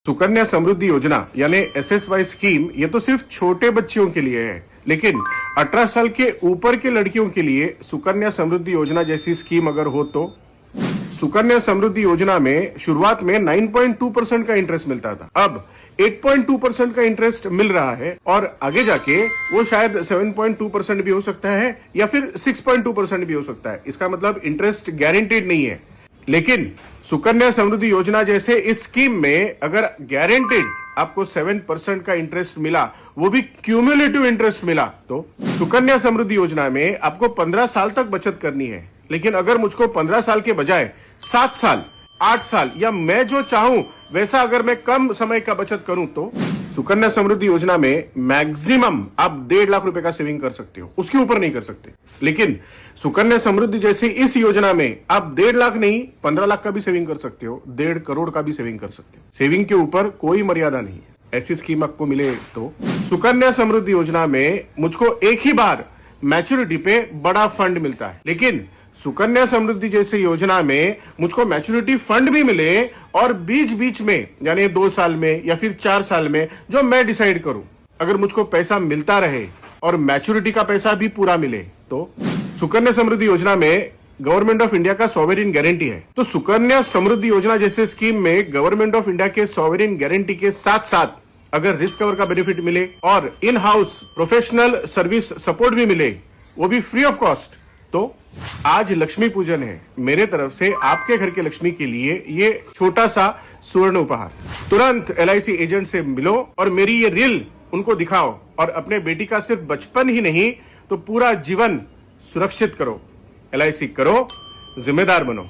सुकन्या समृद्धि योजना यानी SSY scheme ये तो सिर्फ छोटे बच्चियों के लिए है, लेकिन 18 साल के ऊपर के लड़कियों के लिए सुकन्या समृद्धि योजना जैसी स्कीम अगर हो तो सुकन्या समृद्धि योजना में शुरुआत में 9.2% का इंटरेस्ट मिलता था, अब 8.2% का इंटरेस्ट मिल रहा है और आगे जाके वो शायद 7.2% भी हो सकता है या फिर 6.2% भी हो सकता है। इसका मतलब इंटरेस्ट गारंटीड नहीं है। लेकिन सुकन्या समृद्धि योजना जैसे इस स्कीम में अगर गारंटीड आपको 7% का इंटरेस्ट मिला, वो भी क्यूमुलेटिव इंटरेस्ट मिला, तो सुकन्या समृद्धि योजना में आपको 15 साल तक बचत करनी है। लेकिन अगर मुझको 15 साल के बजाय 7 साल, 8 साल या मैं जो चाहूं वैसा अगर मैं कम समय का बचत करूं तो सुकन्या समृद्धि योजना में मैक्सिमम आप 1.5 लाख रुपए का सेविंग कर सकते हो, उसके ऊपर नहीं कर सकते। लेकिन सुकन्या समृद्धि जैसी इस योजना में आप 1.5 लाख नहीं 15 लाख का भी सेविंग कर सकते हो, 1.5 करोड़ का भी सेविंग कर सकते हो। सेविंग के ऊपर कोई मर्यादा नहीं है। ऐसी स्कीम आपको मिले तो सुकन्या समृद्धि योजना में मुझको एक ही बार मैच्योरिटी पे बड़ा फंड मिलता है, लेकिन सुकन्या समृद्धि जैसी योजना में मुझको मैच्योरिटी फंड भी मिले और बीच बीच में यानी 2 साल में या फिर 4 साल में जो मैं डिसाइड करूं, अगर मुझको पैसा मिलता रहे और मैच्योरिटी का पैसा भी पूरा मिले तो सुकन्या समृद्धि योजना में गवर्नमेंट ऑफ इंडिया का सॉवरेन गारंटी है। तो सुकन्या समृद्धि योजना जैसे स्कीम में गवर्नमेंट ऑफ इंडिया के सॉवरेन गारंटी के साथ साथ अगर रिस्क कवर का बेनिफिट मिले और in house professional service support भी मिले, वो भी फ्री ऑफ कॉस्ट, तो आज लक्ष्मी पूजन है। मेरे तरफ से आपके घर के लक्ष्मी के लिए ये छोटा सा स्वर्ण उपहार। तुरंत LIC एजेंट से मिलो और मेरी ये रील उनको दिखाओ और अपने बेटी का सिर्फ बचपन ही नहीं तो पूरा जीवन सुरक्षित करो। LIC करो, जिम्मेदार बनो।